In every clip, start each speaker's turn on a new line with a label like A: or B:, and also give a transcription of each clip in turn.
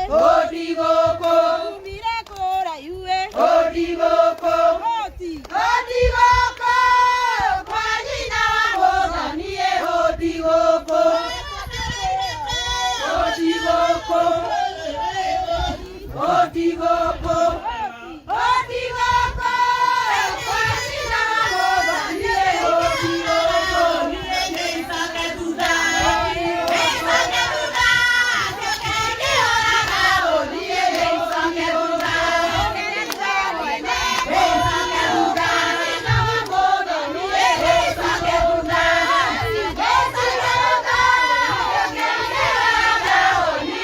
A: Odigoko.
B: Mirakora yue.
A: Odigoko.
B: Oti.
A: Odigoko. Kwa jina Mwothanie Odigoko. Odigoko. Odigoko. Odigoko. Kwa jina Mwothanie Odigoko. Nisaketuda. Nisaketuda. Kekeoraga odie nisaketuda. Nisaketuda. Mwothanie nisaketuda. Nisaketuda. Kekeoraga odie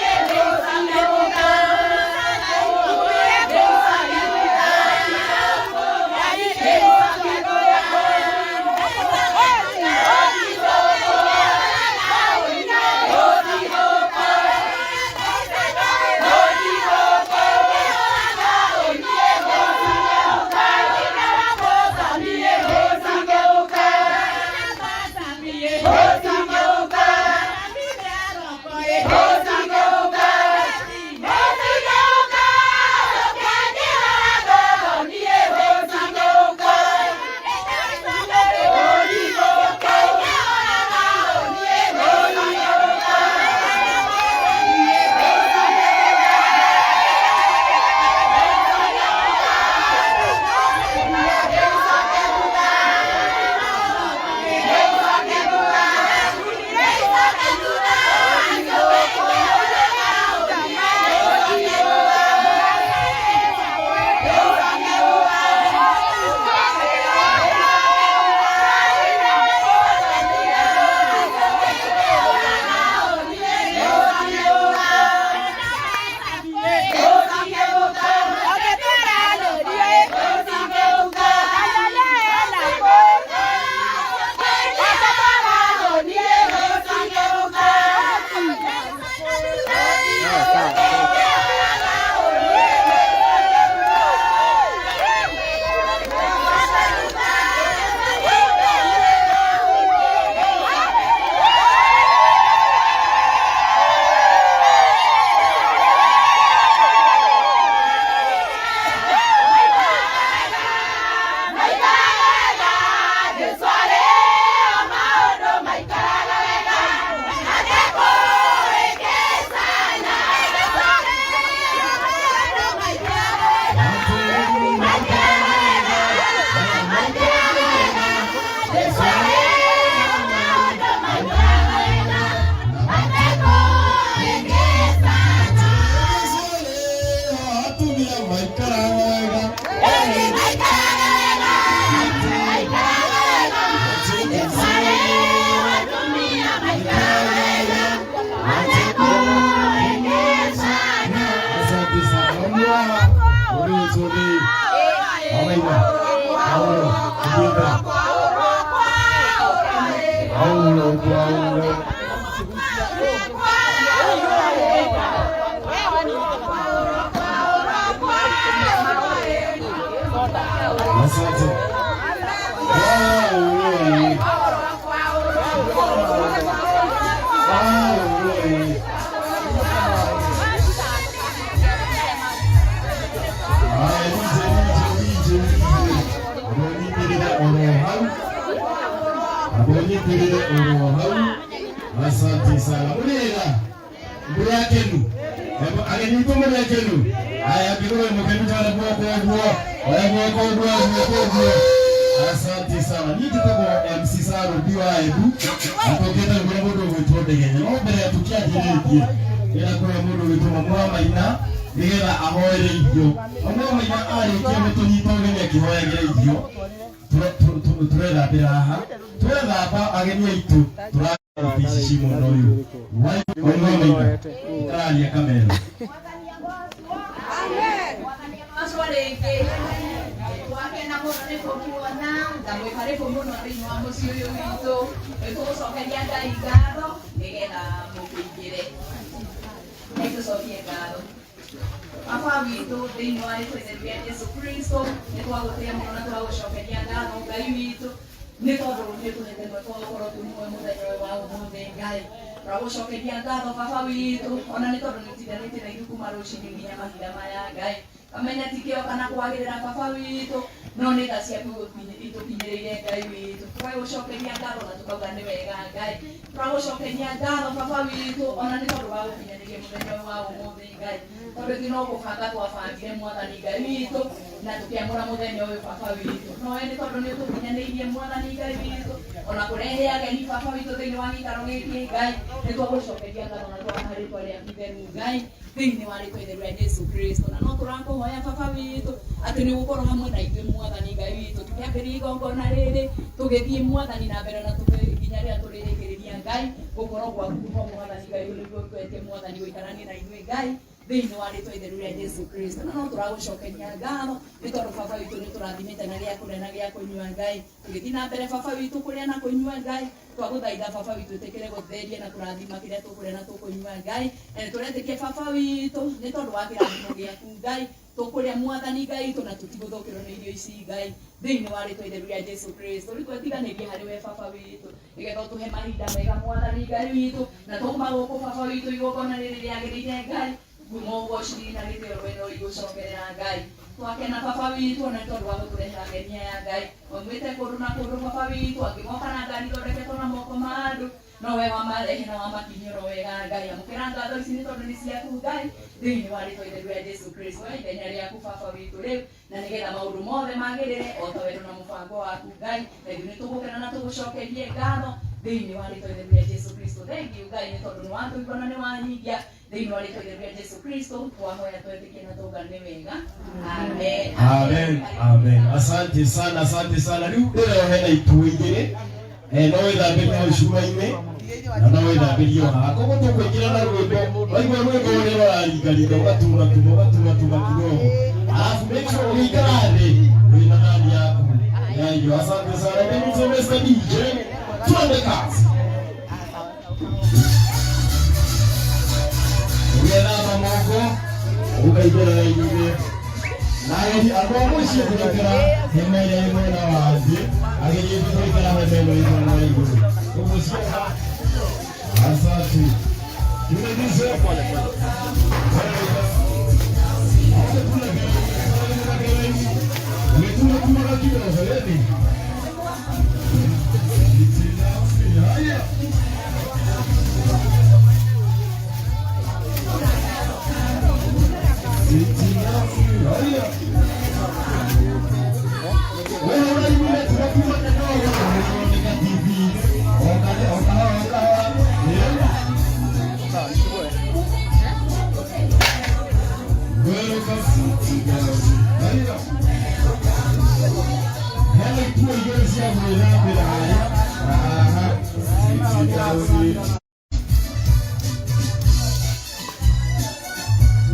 A: nisaketuda.
C: Asante sana. Mulera. Mburakenu. Ageni ko murakenu. Aya birowe mukenu tara kwa. Oya kwa. Asante sana. Ni kitabo MC Saro biwa ebu. Atoketa kwa modo wetode Kenya. Obere atukia jiriki. Ila kwa modo wetoma mwa ina nigera ahoere ibyo. Mwa ina ari kiameto nyitogene kihoya gira ibyo. Turera biraha. Turera ba ageni itu. Bishi monoyo. Wai onoyo. Kali ya kamera.
A: Amen. Maswaleke. Wakena mo na ko kiwana, damo pare ko mo na rin mo musyo ito. Ito so kanya igaro, ngela mo pigire. Ito so igaro. Apa wito din mo ay preservar Yesu Kristo, ito ako tiyan mo na tawo so kanya igaro, kayo ito. Nito ro nito nito ko ko ro mo mo da yo wa mo de gai. turagucokeria ngatho baba witũ ona nĩ tondũ nĩũtindanĩtie na ithuĩ kuma rũcinĩ nginya mahinda maya Ngai kamenya ti kĩo kana kwagĩrĩra baba witũ no nĩ tha ciaku itũkinyĩrĩire Ngai witũ tũgagũcokeria ngatho na tũkauga nĩ wega Ngai tũragũcokeria ngatho baba witũ ona nĩ tondũ wa gũkinyanĩria mũthenya ũyũ wa ũmũthĩ Ngai tondũ ti no gũbanga twabangire Mwathani Ngai witũ na tũkĩamũra mũthenya ũyũ baba witũ no nĩ tondũ nĩ ũtũkinyanĩirie Mwathani Ngai witũ ona kũrehe ageni baba witũ thĩinĩ wa gĩikaro gĩkĩ Ngai nĩ twagũcokeria ngatho na twaha rĩtwa rĩaku itheru Ngai thĩinĩ wa rĩtwa itheru rĩa Jesũ Kristo na no tũrakũhoya baba witũ atĩ nĩ gũkorwo hamwe na ithuĩ Mwathani Ngai witũ tũkĩambĩrĩria igongona rĩrĩ tũgĩthiĩ Mwathani na mbere na tũkinya rĩrĩa tũrĩrĩkĩrĩria Ngai gũkorwo gwaku ho Mwathani Ngai nĩguo twetie Mwathani gũikarania na ithuĩ Ngai thĩinĩ wa rĩtwa itheru rĩa Jesũ Kristo na no tũragũcokeria ngatho nĩ tondũ baba witũ nĩ tũrathimĩte na gĩa kũrĩa na gĩa kũnyua Ngai tũgĩthiĩ na mbere baba witũ kũrĩa na kũnyua Ngai twagũthaitha baba witũ ĩtĩkĩre gũtheria na kũrathima kĩrĩa tũkũrĩa na tũkũnyua Ngai na nĩ tũretĩkia baba witũ nĩ tondũ wa kĩrathimo gĩaku Ngai tũkũrĩa Mwathani Ngai witũ na tũtigũthũkĩrwo nĩ irio ici Ngai thĩinĩ wa rĩtwa itheru rĩa Jesũ Kristo rĩu twetiganĩrie harĩ we baba witũ nĩgetha ũtũhe mahinda mega Mwathani Ngai witũ na twauma gũkũ baba witũ igongona rĩrĩ rĩagĩrĩire Ngai mũgociri na gĩtĩo wĩno igũcokerera Ngai twakena baba witũ na tondũ wa gũtũrehera ageni aya Ngai oimĩte kũndũ na kũndũ baba witũ angĩ moka na ngari thondeketwo na moko ma andũ no we wamarehe na wamakinyĩra wega Ngai amũkĩra ngatho ici nĩ tondũ nĩ ciaku Ngai thĩinĩ wa rĩtwa itheru rĩa Jesũ Kristo ithenya rĩaku baba witũ rĩu na nĩgetha maũndũ mothe magĩrĩre o ta wendo na mũbango waku Ngai na ithuĩ nĩ tũgũkena na tũgũcokerie ngatho thĩinĩ wa rĩtwa itheru rĩa Jesũ Kristo thank you Ngai nĩ tondũ nĩ watũigua na nĩ wanyingia thĩinĩ wa rĩtwa itheru rĩa Jesũ Kristo twahoya twetĩkie na tũuga nĩ wega amen
C: amen amen asante sana rĩu ndĩrehe na itũĩ igĩrĩ no wĩthambĩrie cuma-inĩ na no wĩthambĩrie o haha koguo tũkũingĩra na rwĩmbo waigua rwĩmbo ũrĩa rũraringaringa ũgatuma kidogo alafu make sure ũgĩikara thĩ wĩna thani yaku yaigua asante sana nĩ Mr. DJ twende kazi ũgethamba moko ũkaingĩra raini-inĩ na ageni andũ a mũciĩ kũrekera hema ĩrĩa ĩ mwena wa thĩ ageni kũrekera hema ĩno ĩ mwena wa igũrũ koguo ciothe asante tunagize umetuma kumara kidogo leni haya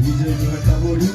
C: DJ Kabori